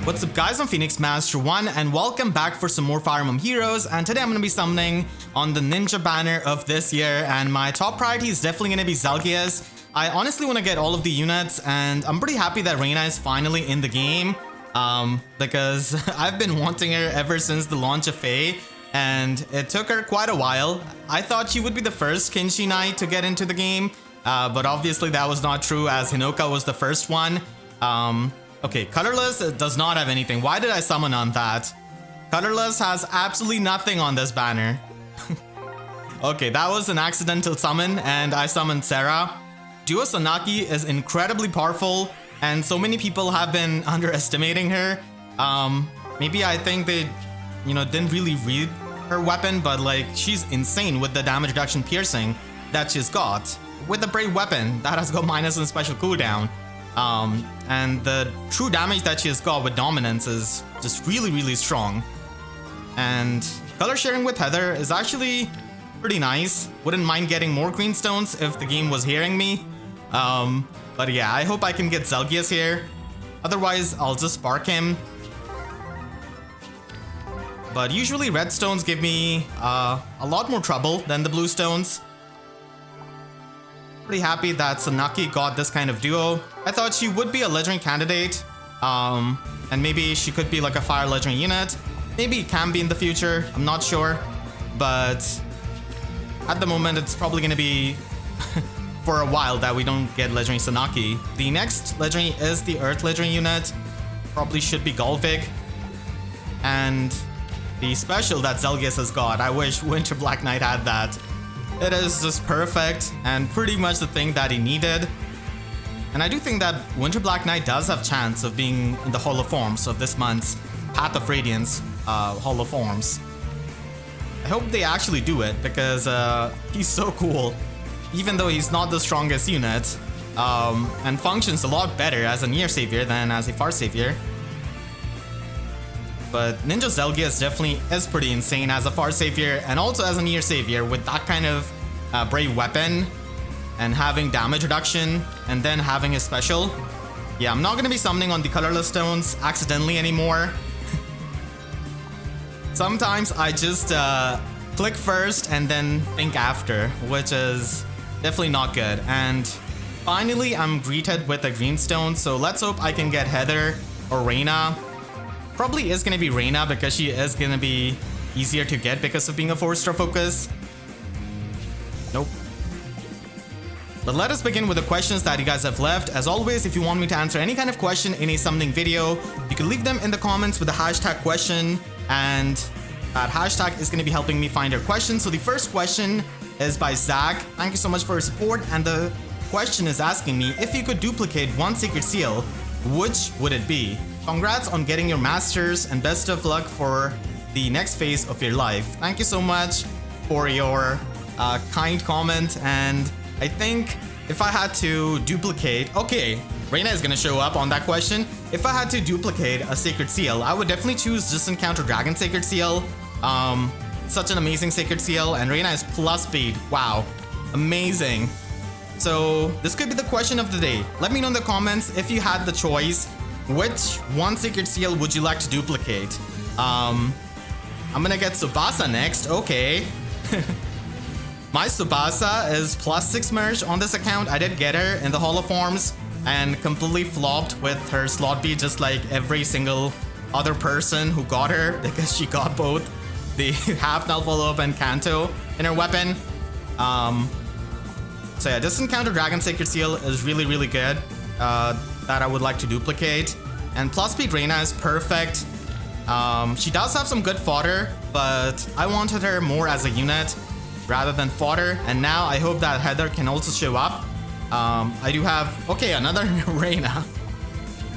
What's up guys, I'm Phoenix Master 1 and welcome back for some more Fire Emblem Heroes, and today I'm going to be summoning on the Ninja Banner of this year, and my top priority is definitely going to be Zelgius. I honestly want to get all of the units, and I'm pretty happy that Reina is finally in the game because I've been wanting her ever since the launch of FEH, and it took her quite a while. I thought she would be the first Kinshi Knight to get into the game, but obviously that was not true as Hinoka was the first one. Okay, Colorless does not have anything. Why did I summon on that? Colorless has absolutely nothing on this banner. Okay, that was an accidental summon, and I summoned Sarah. Duo Sanaki is incredibly powerful, and so many people have been underestimating her. Maybe I think they, didn't really read her weapon, but like, she's insane with the damage reduction piercing that she's got. With the Brave weapon, that has got minus and special cooldown. And the true damage that she has got with dominance is just really strong. And color sharing with Heather is actually pretty nice. Wouldn't mind getting more green stones if the game was hearing me. But yeah, I hope I can get Zelgius here. Otherwise, I'll just spark him. But usually red stones give me a lot more trouble than the blue stones. Pretty happy that Sanaki got this kind of duo. I thought she would be a legendary candidate, and maybe she could be like a fire legendary unit. Maybe it can be in the future, I'm not sure, but at the moment it's probably gonna be for a while that we don't get legendary Sanaki. The next legendary is the earth legendary unit, probably should be Golvik, and the special that Zelgius has got, I wish Winter Black Knight had that. It is just perfect and pretty much the thing that he needed. And I do think that Winter Black Knight does have chance of being in the Hall of Forms of this month's Path of Radiance Hall of Forms. I hope they actually do it because he's so cool. Even though he's not the strongest unit and functions a lot better as a near savior than as a far savior. But Ninja Zelgius definitely is pretty insane as a far savior and also as a near savior with that kind of brave weapon and having damage reduction and then having his special. Yeah, I'm not going to be summoning on the colorless stones accidentally anymore. Sometimes I just click first and then think after, which is definitely not good. And finally, I'm greeted with a green stone, so let's hope I can get Heather or Reina. Probably is going to be Reina because she is going to be easier to get because of being a 4-star focus. Nope. But let us begin with the questions that you guys have left. As always, if you want me to answer any kind of question in a summoning video, you can leave them in the comments with the hashtag question, and that hashtag is going to be helping me find your question. So the first question is by Zach. Thank you so much for your support, and the question is asking me if you could duplicate one Sacred Seal, which would it be? Congrats on getting your masters and best of luck for the next phase of your life. Thank you so much for your kind comment, and I think if I had to duplicate, okay, Reina is gonna show up on that question. If I had to duplicate a Sacred Seal, I would definitely choose Just Encounter Dragon Sacred Seal. Such an amazing Sacred Seal, and Reina is plus speed. Wow, amazing. So this could be the question of the day. Let me know in the comments if you had the choice. Which one Sacred Seal would you like to duplicate? I'm gonna get Tsubasa next. Okay. My Tsubasa is +6 merge on this account. I did get her in the Hall of Forms and completely flopped with her slot B, just like every single other person who got her, because she got both the half null follow-up and Kanto in her weapon. So yeah, Just Encounter Dragon Sacred Seal is really good. That I would like to duplicate, and plus speed Reina is perfect. She does have some good fodder, but I wanted her more as a unit rather than fodder, and now I hope that Heather can also show up. I do have, okay, another Reina.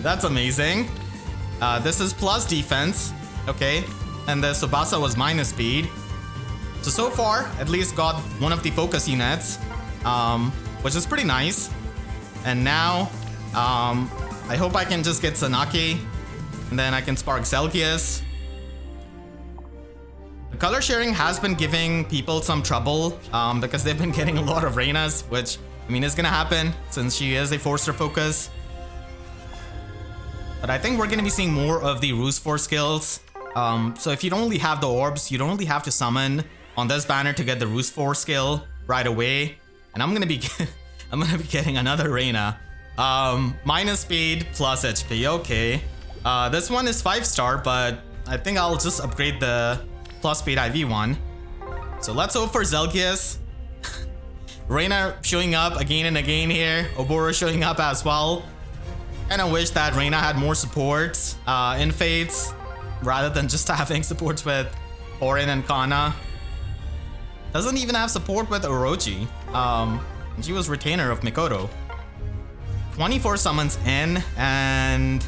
That's amazing. This is plus defense, okay, and the Tsubasa was minus speed. So far, at least got one of the focus units, which is pretty nice. And now, I hope I can just get Sanaki, and then I can spark Zelgius. The color sharing has been giving people some trouble, because they've been getting a lot of Reinas, which, I mean, is gonna happen since she is a 4-star focus. But I think we're gonna be seeing more of the Roost 4 skills. So if you don't really have the orbs, you don't really have to summon on this banner to get the Roost 4 skill right away. And I'm gonna be I'm gonna be getting another Reina. Minus speed plus HP. Okay. This one is 5-star, but I think I'll just upgrade the plus speed IV one. So let's hope for Zelgius. Reina showing up again and again here. Oboro showing up as well. And I wish that Reina had more supports in Fates rather than just having supports with Firine and Kana. Doesn't even have support with Orochi. She was retainer of Mikoto. 24 summons in, and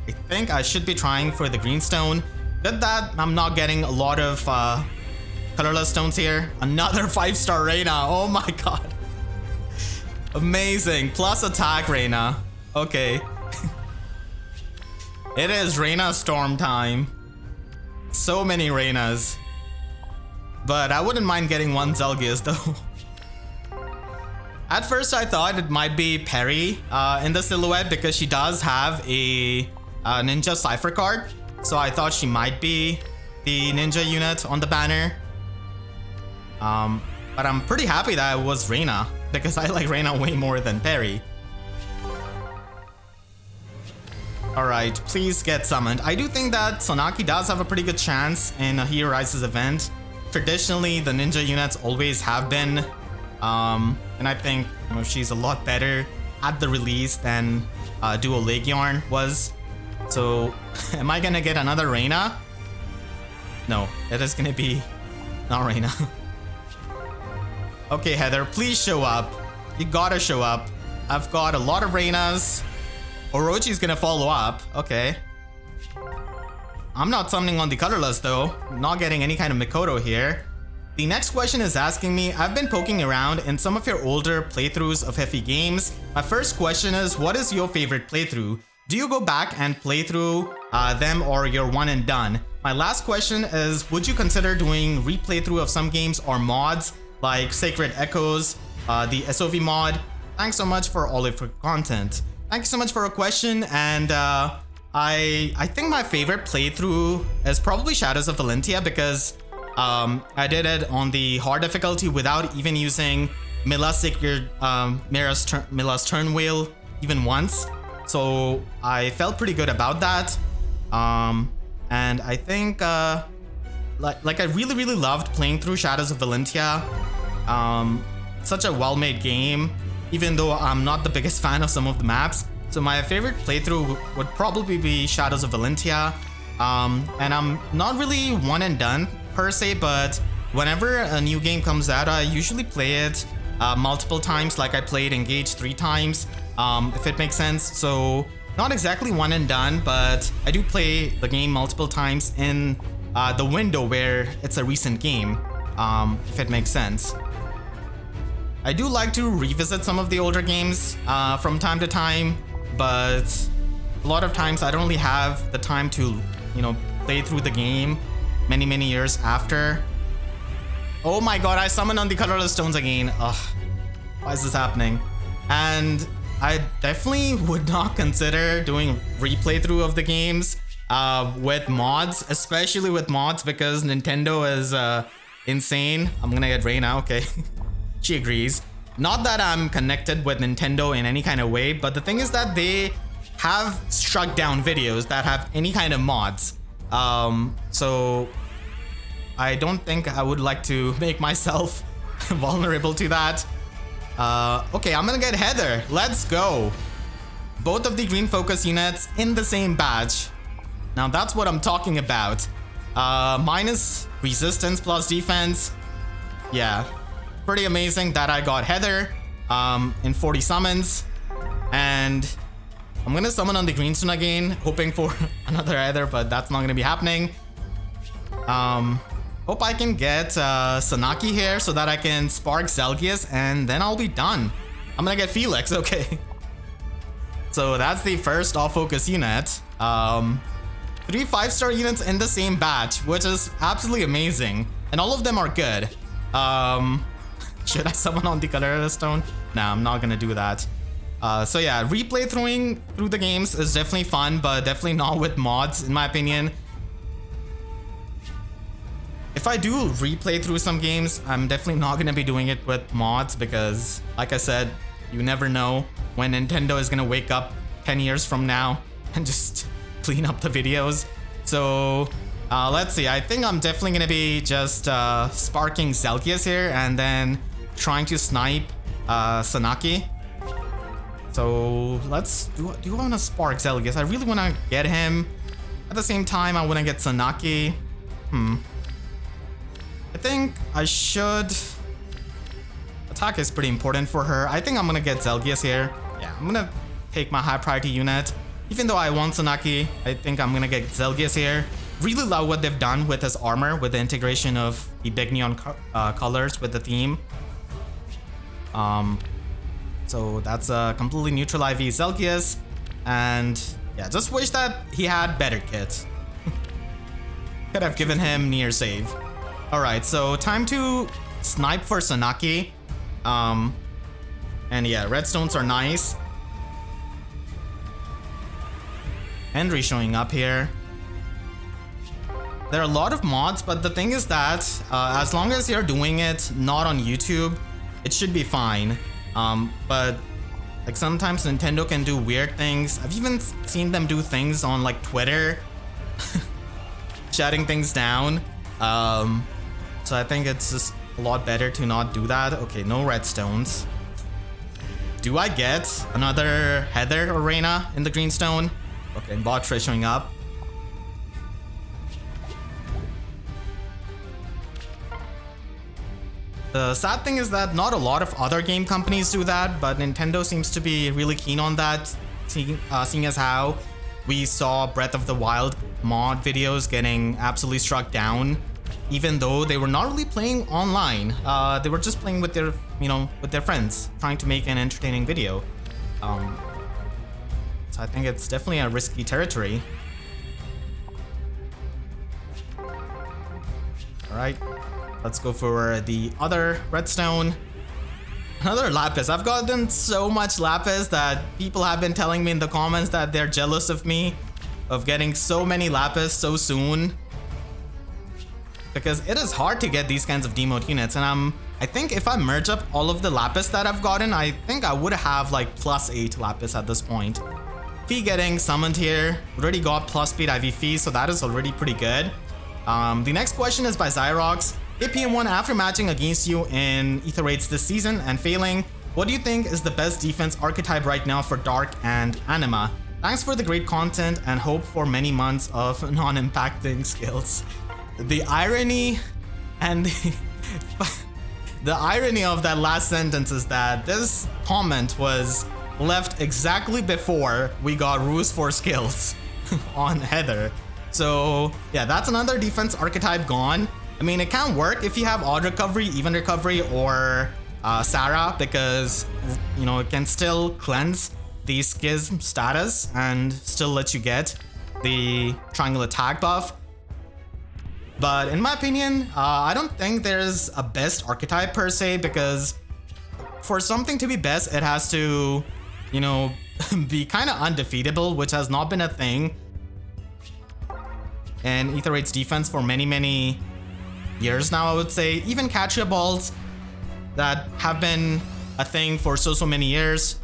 I think I should be trying for the greenstone. Good that I'm not getting a lot of colorless stones here. Another 5-star Reina. Oh my god. Amazing. Plus attack Reina. Okay. It is Reina Storm time. So many Reinas. But I wouldn't mind getting one Zelgius though. At first I thought it might be Perry in the silhouette because she does have a Ninja Cypher card. So I thought she might be the Ninja unit on the banner. But I'm pretty happy that it was Reina because I like Reina way more than Perry. Alright, please get summoned. I do think that Sanaki does have a pretty good chance in a He Rises event. Traditionally, the Ninja units always have been. And I think she's a lot better at the release than Duo Legion was. So, am I gonna get another Reina? No, it is gonna be not Reina. Okay, Heather, please show up. You gotta show up. I've got a lot of Reinas. Orochi's gonna follow up. Okay. I'm not summoning on the colorless though. Not getting any kind of Mikoto here. The next question is asking me, I've been poking around in some of your older playthroughs of FE games. My first question is, what is your favorite playthrough? Do you go back and play through them or you're one and done? My last question is, would you consider doing replay through of some games or mods like Sacred Echoes, the SOV mod? Thanks so much for all of your content. Thank you so much for a question, and I think my favorite playthrough is probably Shadows of Valentia because I did it on the hard difficulty without even using Mila's turn wheel even once. So I felt pretty good about that. And I think like I really loved playing through Shadows of Valentia. Such a well-made game, even though I'm not the biggest fan of some of the maps. So my favorite playthrough would probably be Shadows of Valentia. And I'm not really one and done per se, but whenever a new game comes out, I usually play it multiple times. Like I played Engage 3 times, if it makes sense. So not exactly one and done, but I do play the game multiple times in the window where it's a recent game, if it makes sense. I do like to revisit some of the older games from time to time, but a lot of times I don't really have the time to, play through the game many years after. Oh my god, I summoned on the colorless stones again. Ugh, why is this happening? And I definitely would not consider doing replay through of the games with mods, especially with mods, because Nintendo is insane. I'm gonna get Reina, okay. She agrees. Not that I'm connected with Nintendo in any kind of way, but the thing is that they have struck down videos that have any kind of mods. So I don't think I would like to make myself vulnerable to that. Okay, I'm gonna get Heather. Let's go. Both of the green focus units in the same batch. Now that's what I'm talking about. Minus resistance plus defense. Yeah, pretty amazing that I got Heather in 40 summons. And I'm gonna summon on the greenstone again, hoping for another Heather, but that's not gonna be happening. Hope I can get Sanaki here so that I can spark Zelgius and then I'll be done. I'm gonna get Felix, okay. So that's the first off-focus unit. 3 5-star units in the same batch, which is absolutely amazing. And all of them are good. Should I summon on the colorless stone? Nah, I'm not gonna do that. So yeah, replay through the games is definitely fun, but definitely not with mods, in my opinion. If I do replay through some games, I'm definitely not going to be doing it with mods because, like I said, you never know when Nintendo is going to wake up 10 years from now and just clean up the videos. So let's see. I think I'm definitely going to be just sparking Zelgius here and then trying to snipe Sanaki. So let's do I want to spark Zelgius? I really want to get him. At the same time, I want to get Sanaki. I think I should. Attack is pretty important for her. I think I'm gonna get Zelgius here. Yeah, I'm gonna take my high priority unit. Even though I want Sanaki, I think I'm gonna get Zelgius here. Really love what they've done with his armor, with the integration of the big neon colors with the theme. So that's a completely neutral IV Zelgius. And yeah, just wish that he had better kits. Could have given him near save. Alright, so time to snipe for Sanaki. And yeah, redstones are nice. Henry showing up here. There are a lot of mods, but the thing is that as long as you're doing it not on YouTube, it should be fine. But like sometimes Nintendo can do weird things. I've even seen them do things on like Twitter, shutting things down. So I think it's just a lot better to not do that. Okay, no redstones. Do I get another Heather or Reina in the greenstone? Okay, Botry showing up. The sad thing is that not a lot of other game companies do that, but Nintendo seems to be really keen on that, seeing as how we saw Breath of the Wild mod videos getting absolutely struck down, even though they were not really playing online. They were just playing with their, with their friends, trying to make an entertaining video. So I think it's definitely a risky territory. All right. Let's go for the other redstone. Another lapis. I've gotten so much lapis that people have been telling me in the comments that they're jealous of me of getting so many lapis so soon. Because it is hard to get these kinds of demote units, and I think if I merge up all of the lapis that I've gotten, I think I would have like +8 lapis at this point. Fee getting summoned here. Already got plus speed IV Fee, so that is already pretty good. The next question is by Zyrox. APM1, after matching against you in Ether Raids this season and failing, what do you think is the best defense archetype right now for Dark and Anima? Thanks for the great content and hope for many months of non-impacting skills. The irony and the irony of that last sentence is that this comment was left exactly before we got Ruse for skills on Heather. So yeah, that's another defense archetype gone. I mean, it can work if you have odd recovery, even recovery, or Sarah, because it can still cleanse the schism status and still let you get the triangle attack buff. But in my opinion, I don't think there's a best archetype per se, because for something to be best, it has to, be kind of undefeatable, which has not been a thing in Ether Raid's defense for many years now, I would say. Even Catria Balls that have been a thing for so many years.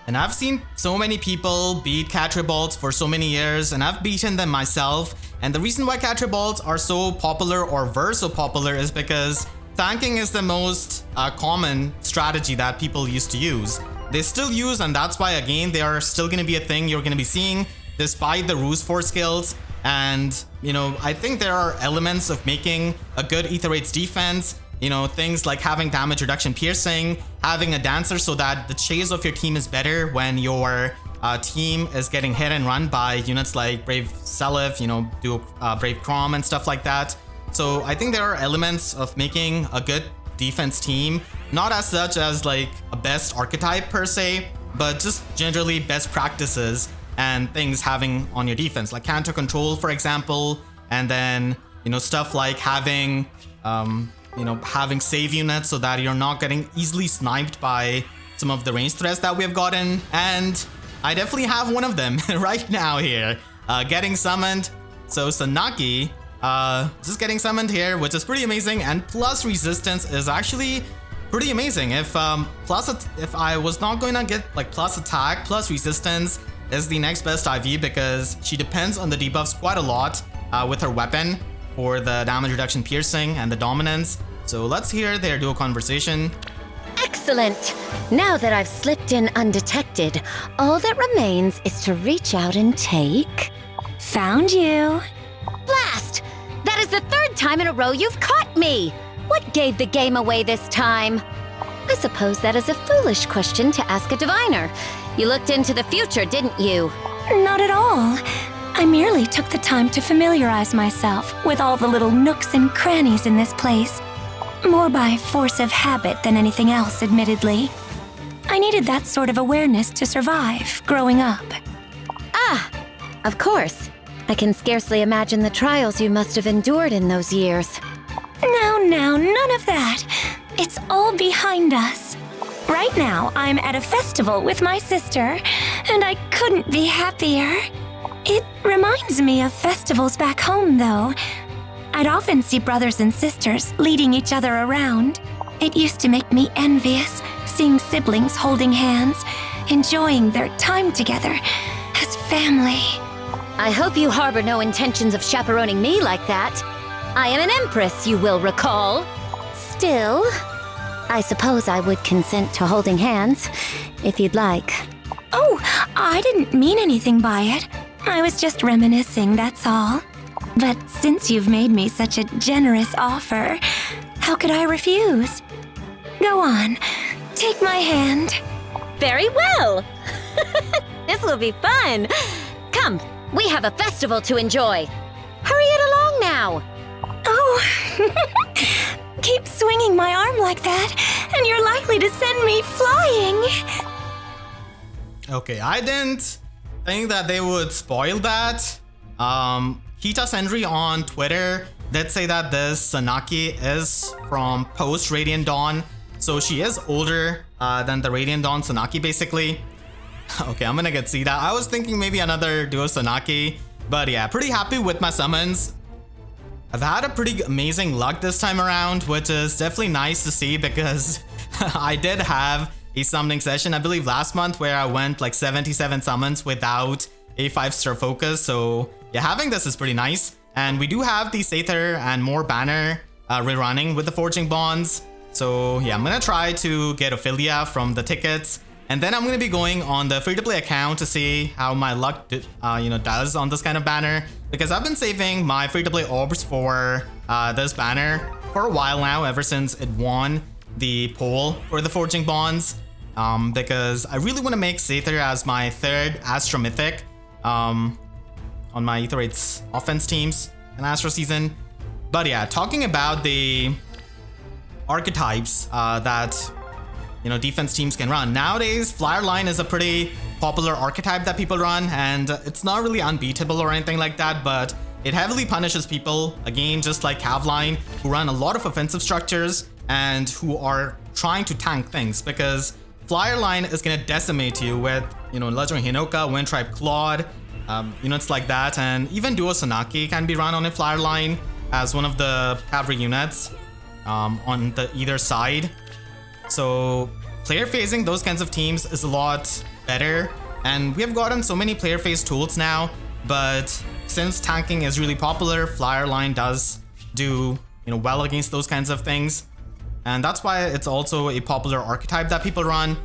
And I've seen so many people beat Catria Balls for so many years, and I've beaten them myself. And the reason why Catria Balls are so popular or were so popular is because tanking is the most common strategy that people used to use. They still use, and that's why, again, they are still going to be a thing you're going to be seeing despite the Ruse 4 skills. And, I think there are elements of making a good Ether Raids defense, things like having damage reduction piercing, having a dancer so that the chase of your team is better when your team is getting hit and run by units like Brave Seliph, Brave Crom and stuff like that. So I think there are elements of making a good defense team, not as such as like a best archetype per se, but just generally best practices and things having on your defense, like counter control, for example, and then stuff like having having save units so that you're not getting easily sniped by some of the range threats that we have gotten, and I definitely have one of them right now here, getting summoned. So Sanaki, just getting summoned here, which is pretty amazing, and plus resistance is actually pretty amazing. If I was not going to get like plus attack, plus resistance is the next best IV because she depends on the debuffs quite a lot with her weapon for the damage reduction, piercing, and the dominance. So let's hear their duo conversation. Excellent! Now that I've slipped in undetected, all that remains is to reach out and take... Found you. Blast! That is the third time in a row you've caught me! What gave the game away this time? I suppose that is a foolish question to ask a diviner. You looked into the future, didn't you? Not at all. I merely took the time to familiarize myself with all the little nooks and crannies in this place. More by force of habit than anything else, admittedly. I needed that sort of awareness to survive growing up. Ah, of course. I can scarcely imagine the trials you must have endured in those years. Now, none of that. It's all behind us. Right now, I'm at a festival with my sister, and I couldn't be happier. It reminds me of festivals back home, though. I'd often see brothers and sisters leading each other around. It used to make me envious, seeing siblings holding hands, enjoying their time together as family. I hope you harbor no intentions of chaperoning me like that. I am an empress, you will recall. Still, I suppose I would consent to holding hands, if you'd like. Oh, I didn't mean anything by it. I was just reminiscing, that's all. But since you've made me such a generous offer, how could I refuse? Go on, take my hand. Very well. This will be fun. Come, we have a festival to enjoy. Hurry it along now. Oh, keep swinging my arm like that, and you're likely to send me flying. Okay, I didn't think that they would spoil that. Kita Sendry on Twitter did say that this Sanaki is from post Radiant Dawn, so she is older than the Radiant Dawn Sanaki, basically. Okay, I'm gonna get see that. I was thinking maybe another duo Sanaki, but yeah, pretty happy with my summons. I've had a pretty amazing luck this time around, which is definitely nice to see because I did have a summoning session, I believe last month, where I went like 77 summons without a 5-star focus. So yeah, having this is pretty nice. And we do have the Seidr and more banner rerunning with the forging bonds. So yeah, I'm gonna try to get Ophelia from the tickets. And then I'm gonna be going on the free-to-play account to see how my luck does on this kind of banner. Because I've been saving my free-to-play orbs for this banner for a while now, ever since it won the poll for the forging bonds. Because I really want to make Seidr as my third Astro Mythic on my Aetherytes offense teams in Astro season. But yeah, talking about the archetypes that defense teams can run. Nowadays, Flyer Line is a pretty popular archetype that people run, and it's not really unbeatable or anything like that, but it heavily punishes people, again, just like Cav Line, who run a lot of offensive structures and who are trying to tank things, because Flyer Line is going to decimate you with, Legendary Hinoka, Wind Tribe Claude, units like that, and even Duo Sanaki can be run on a Flyer Line as one of the cavalry units on the either side. So player phasing those kinds of teams is a lot better, and we have gotten so many player phase tools now, but since tanking is really popular, Flyer Line does do well against those kinds of things, and that's why it's also a popular archetype that people run.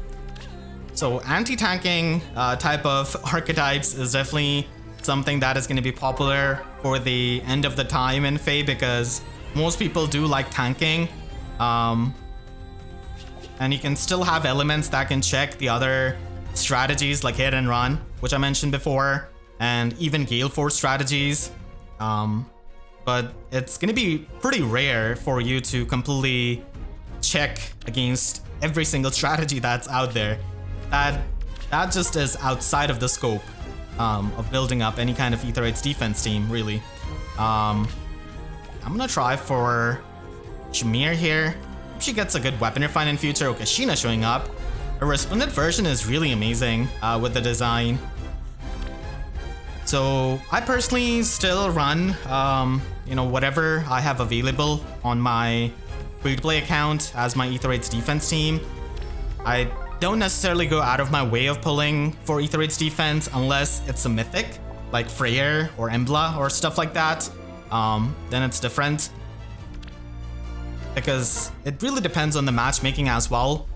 So anti-tanking type of archetypes is definitely something that is going to be popular for the end of the time in FE, because most people do like tanking. And you can still have elements that can check the other strategies like hit and run, which I mentioned before, and even Gale Force strategies. But it's going to be pretty rare for you to completely check against every single strategy that's out there. That just is outside of the scope of building up any kind of Aetherytes defense team, really. I'm gonna try for Shamir here. She gets a good weapon refine in future. Okay, Sheena showing up. A resplendent version is really amazing with the design. So I personally still run, whatever I have available on my free-to-play account as my Aether 8's defense team. I don't necessarily go out of my way of pulling for Aether 8's defense unless it's a mythic, like Freyr or Embla or stuff like that. Then it's different. Because it really depends on the matchmaking as well.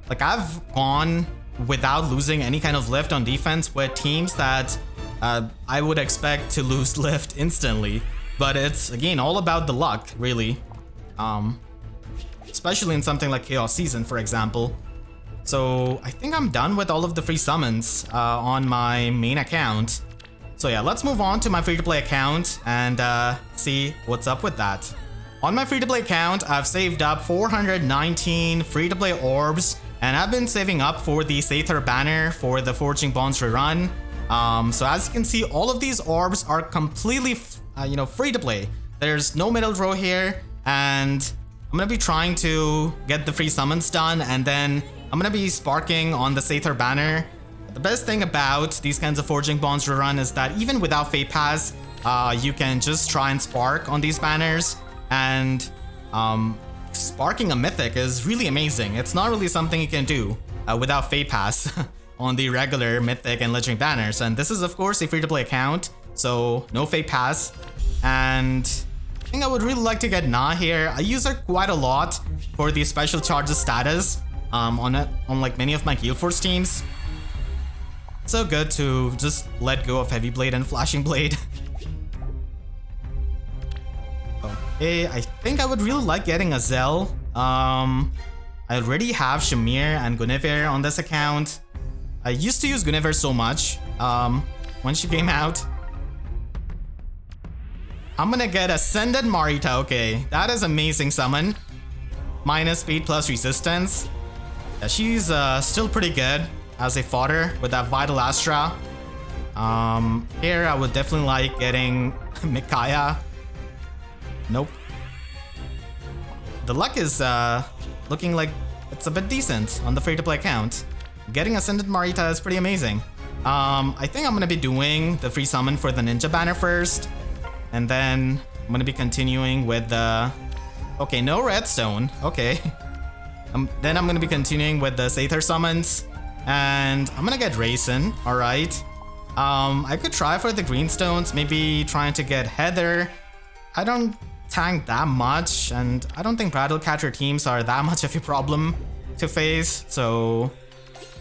Like, I've gone without losing any kind of lift on defense with teams that I would expect to lose lift instantly. But it's, again, all about the luck, really. Especially in something like Chaos Season, for example. So I think I'm done with all of the free summons on my main account. So yeah, let's move on to my free-to-play account and see what's up with that. On my free-to-play account, I've saved up 419 free-to-play orbs, and I've been saving up for the Seidr Banner for the Forging Bonds rerun. So as you can see, all of these orbs are completely, free to play. There's no middle row here, and I'm gonna be trying to get the free summons done, and then I'm gonna be sparking on the Seidr Banner. The best thing about these kinds of Forging Bonds rerun is that even without Fate Pass, you can just try and spark on these banners, and sparking a mythic is really amazing. It's not really something you can do without Fate Pass on the regular mythic and legendary banners. And this is of course a free-to-play account, so no Fate Pass. And I think I would really like to get Na here. I use her quite a lot for the special charges status on like many of my Guild Force teams. It's so good to just let go of Heavy Blade and Flashing Blade. Okay, I think I would really like getting a Zel. I already have Shamir and Guinevere on this account. I used to use Guinevere so much when she came out. I'm gonna get Ascended Marita. Okay, that is amazing summon. Minus speed plus resistance. Yeah, she's still pretty good as a fodder with that Vital Astra. Here I would definitely like getting Micaiah. Nope. The luck is looking like it's a bit decent on the free-to-play account. Getting Ascended Marita is pretty amazing. I think I'm gonna be doing the free summon for the Ninja Banner first, and then I'm gonna be continuing with the... Okay, no redstone. Okay. Then I'm gonna be continuing with the Seidr summons, and I'm gonna get Raisin. All right. I could try for the greenstones, maybe trying to get Heather. I don't tank that much, and I don't think Battle Catcher teams are that much of a problem to face, so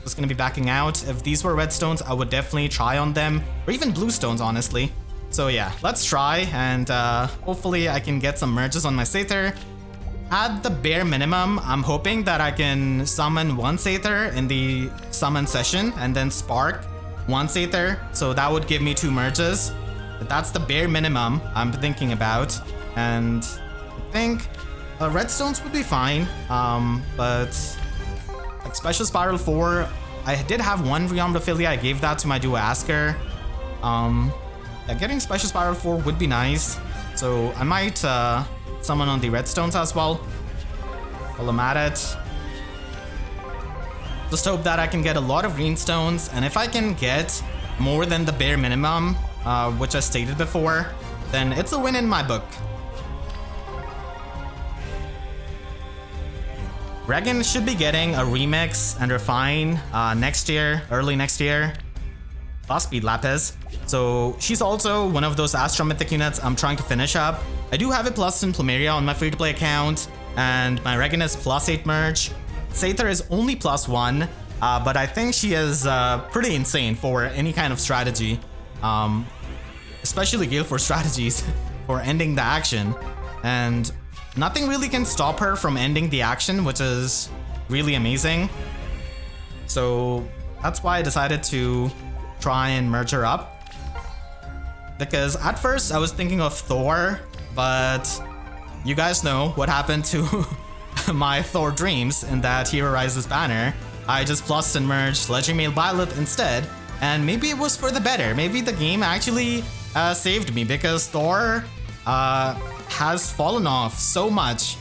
just gonna be backing out. If these were redstones, I would definitely try on them, or even bluestones, honestly. So yeah, let's try, and hopefully I can get some merges on my Seidr. At the bare minimum, I'm hoping that I can summon one Seidr in the summon session, and then spark one Seidr, so that would give me 2 merges. But that's the bare minimum I'm thinking about. And I think redstones would be fine, but like Special Spiral 4, I did have one Rearmed Ophelia. I gave that to my duo Asker. Yeah, getting Special Spiral 4 would be nice, so I might summon on the redstones as well while I'm at it. Just hope that I can get a lot of greenstones, and if I can get more than the bare minimum, which I stated before, then it's a win in my book. Regan should be getting a remix and refine next year, early next year. Plus speed Lapis. So she's also one of those Astra Mythic units I'm trying to finish up. I do have a plus in Plumeria on my free-to-play account, and my Regan is +8 merge. Seidr is only +1, but I think she is pretty insane for any kind of strategy. Especially Guild Force strategies for ending the action. And nothing really can stop her from ending the action, which is really amazing. So that's why I decided to try and merge her up. Because at first I was thinking of Thorr, but you guys know what happened to my Thorr dreams in that Hero Rises banner. I just plussed and merged Legendary Male Violet instead, and maybe it was for the better. Maybe the game actually saved me, because Thorr has fallen off so much.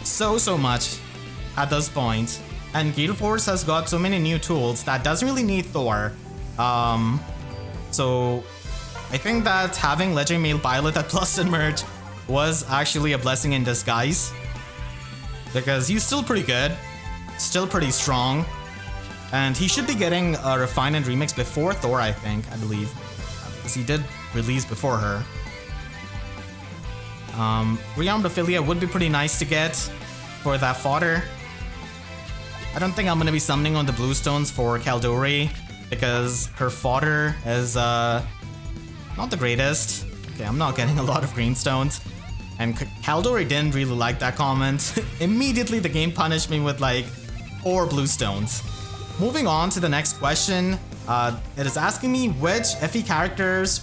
So much at this point. And Gale Force has got so many new tools that doesn't really need Thorr. So I think that having Legendary Male Pilot at plus and merge was actually a blessing in disguise. Because he's still pretty good, still pretty strong. And he should be getting a Refine and Remix before Thorr, I believe. Because he did release before her. Rearmed Ophelia would be pretty nice to get for that fodder. I don't think I'm gonna be summoning on the Bluestones for Caldori because her fodder is not the greatest. Okay, I'm not getting a lot of greenstones. And Caldori didn't really like that comment. Immediately the game punished me with like 4 Bluestones. Moving on to the next question. It is asking me which FE characters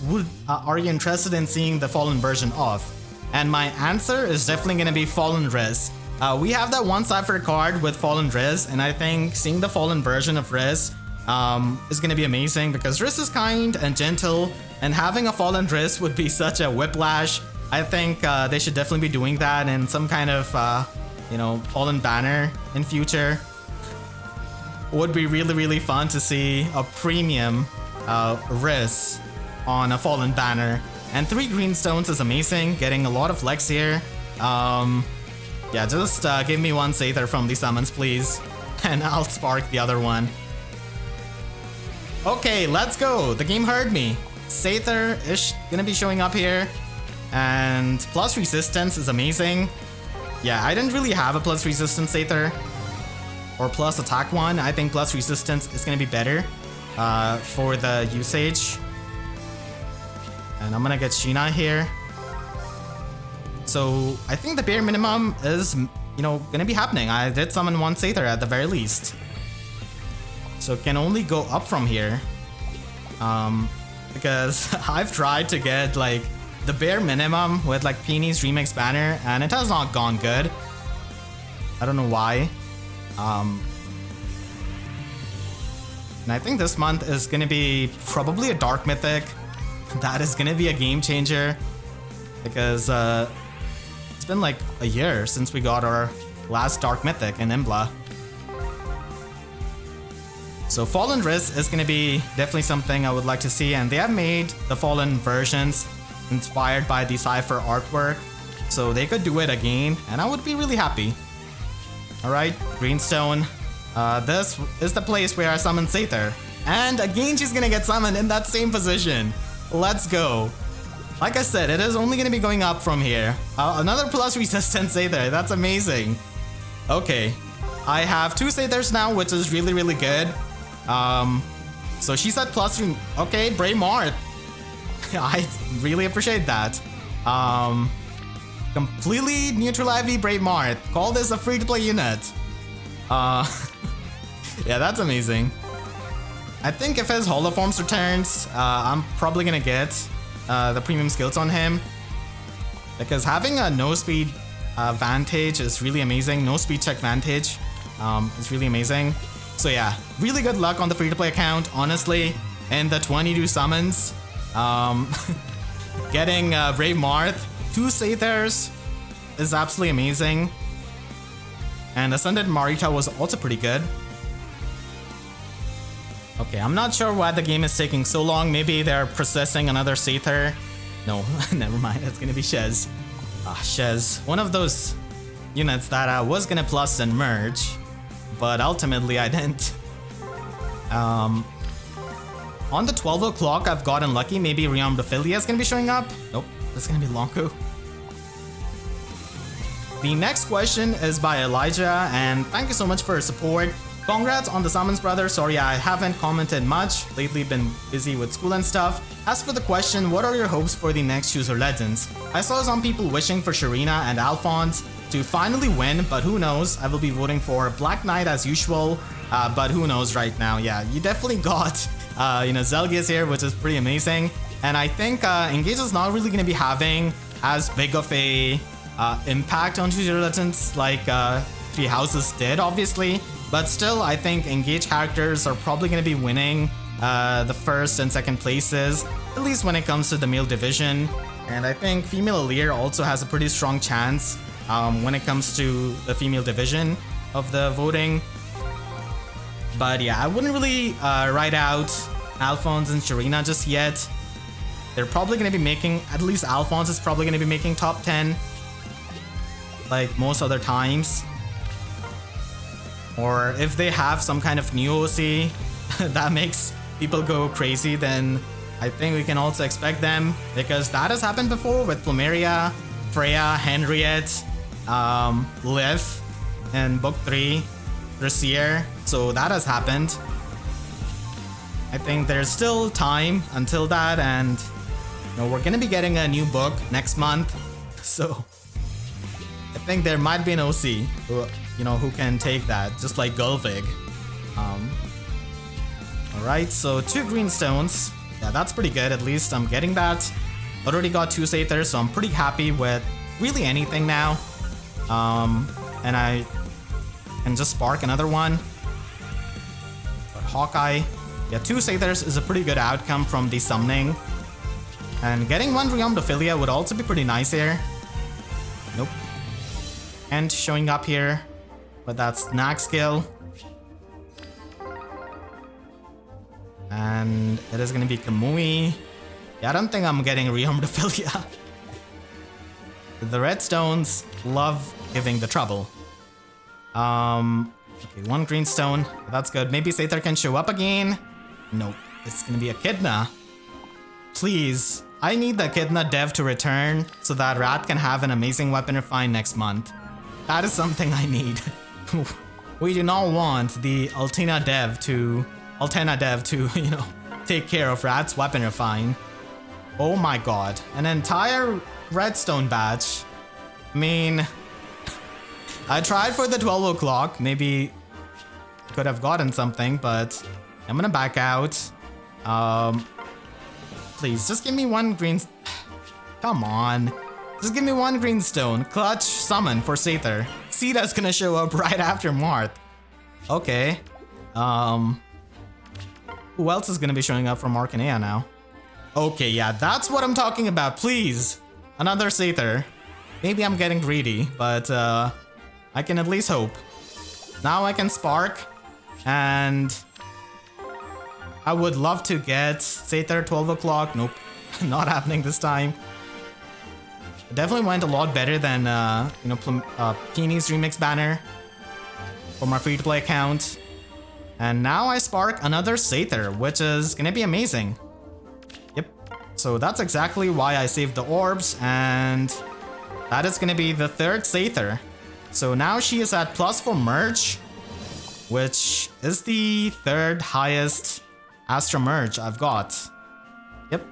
are you interested in seeing the Fallen version of? And my answer is definitely gonna be Fallen Riz. We have that one Cypher card with Fallen Riz, and I think seeing the Fallen version of Riz is gonna be amazing because Riz is kind and gentle, and having a Fallen Riz would be such a whiplash. I think they should definitely be doing that in some kind of, Fallen banner in future. Would be really, really fun to see a premium Riz on a Fallen banner. And 3 greenstones is amazing, getting a lot of flex here. Yeah, just give me one Seidr from the summons, please. And I'll spark the other one. Okay, let's go. The game heard me. Seidr is gonna be showing up here. And plus resistance is amazing. Yeah, I didn't really have a plus resistance Seidr. Or plus attack one. I think plus resistance is gonna be better for the usage. And I'm gonna get Sheena here. So I think the bare minimum is, gonna be happening. I did summon one Seidr at the very least. So it can only go up from here. Because I've tried to get like the bare minimum with like Peenie's Remix banner and it has not gone good. I don't know why. And I think this month is gonna be probably a Dark Mythic. That is gonna be a game changer. Because it's been like a year since we got our last Dark Mythic in Emblem. So Fallen Riz is gonna be definitely something I would like to see, and they have made the Fallen versions inspired by the Cypher artwork. So they could do it again, and I would be really happy. Alright, Greenstone. This is the place where I summon Seidr. And again, she's gonna get summoned in that same position. Let's go. Like I said, it is only gonna be going up from here. Another plus resistance Seidr, that's amazing. Okay, I have 2 Seidrs now, which is really, really good. So she's at plus 3. Okay, Brave Marth. I really appreciate that. Completely neutral IV Brave Marth. Call this a free-to-play unit. Yeah, that's amazing. I think if his Holoforms returns, I'm probably gonna get the premium skills on him. Because having a no speed vantage is really amazing. No speed check vantage is really amazing. So yeah, really good luck on the free-to-play account, honestly. And the 22 summons. Getting Brave Marth, 2 Seidrs is absolutely amazing. And Ascended Marita was also pretty good. Okay, I'm not sure why the game is taking so long. Maybe they're processing another Seidr. No, never mind. It's gonna be Shez. Shez. One of those units that I was gonna plus and merge, but ultimately I didn't. On the 12 o'clock, I've gotten lucky. Maybe Rearmed Ophelia is gonna be showing up. Nope, it's gonna be Lonku. The next question is by Elijah, and thank you so much for your support. Congrats on the summons, brother. Sorry I haven't commented much. Lately been busy with school and stuff. As for the question, what are your hopes for the next Chooser Legends? I saw some people wishing for Sharina and Alphonse to finally win, but who knows? I will be voting for Black Knight as usual, but who knows right now. Yeah, you definitely got, Zelgius here, which is pretty amazing. And I think Engage is not really going to be having as big of a impact on Chooser Legends like Three Houses did, obviously. But still, I think Engage characters are probably going to be winning the first and second places, at least when it comes to the male division. And I think Female Alir also has a pretty strong chance when it comes to the female division of the voting. But yeah, I wouldn't really write out Alphonse and Sharina just yet. They're probably going to be making, at least Alphonse is probably going to be making top 10. Like most other times. Or if they have some kind of new OC that makes people go crazy, then I think we can also expect them. Because that has happened before with Plumeria, Freya, Henriette, Liv in Book 3 this year. So that has happened. I think there's still time until that, and you know, we're gonna be getting a new book next month. So I think there might be an OC who, you know, who can take that, just like Gulvig. Alright, so 2 green stones. Yeah, that's pretty good. At least I'm getting that. Already got 2 Seidr, so I'm pretty happy with really anything now. And I can just spark another one. But Hawkeye. Yeah, 2 Seidrs is a pretty good outcome from the summoning. And getting 1 Rearmed Ophelia would also be pretty nice here. Nope. And showing up here with that snack skill. And it is going to be Kamui. Yeah, I don't think I'm getting Rearmed Ophelia. The redstones love giving the trouble. Okay, 1 green stone. That's good. Maybe Seidr can show up again. Nope. It's going to be Echidna. Please. I need the Echidna dev to return so that Rat can have an amazing weapon refine next month. That is something I need. We do not want the Altena dev to, you know, take care of Rat's weapon refine. Oh my god. An entire redstone batch. I mean, I tried for the 12 o'clock. Maybe could have gotten something, but I'm gonna back out. Please, just give me 1 green... Come on. Just give me 1 green stone. Clutch summon for Seidr. Sida's gonna show up right after Marth. Okay. Who else is gonna be showing up from Arcanea now? Okay, yeah, that's what I'm talking about. Please. Another Seidr. Maybe I'm getting greedy, but I can at least hope. Now I can spark, and I would love to get Seidr 12 o'clock. Nope, not happening this time. It definitely went a lot better than you know, Peeny's remix banner for my free-to-play account. And now I spark another Seidr, which is gonna be amazing. Yep. So that's exactly why I saved the orbs, and that is gonna be the 3rd Seidr. So now she is at plus for merge, which is the 3rd highest Astra merge I've got. Yep.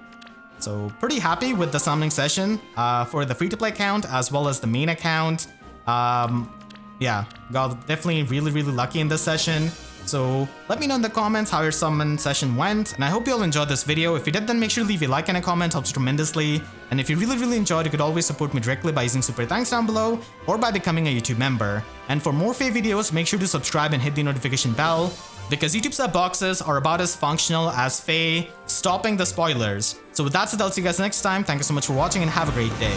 So pretty happy with the summoning session for the free-to-play account as well as the main account. Yeah, got definitely really lucky in this session. So let me know in the comments how your summon session went, and I hope you all enjoyed this video. If you did, then make sure to leave a like and a comment, helps tremendously. And if you really enjoyed, you could always support me directly by using super thanks down below or by becoming a YouTube member. And for more FE videos, make sure to subscribe and hit the notification bell, because YouTube sub boxes are about as functional as FE stopping the spoilers. So with that said, I'll see you guys next time. Thank you so much for watching and have a great day.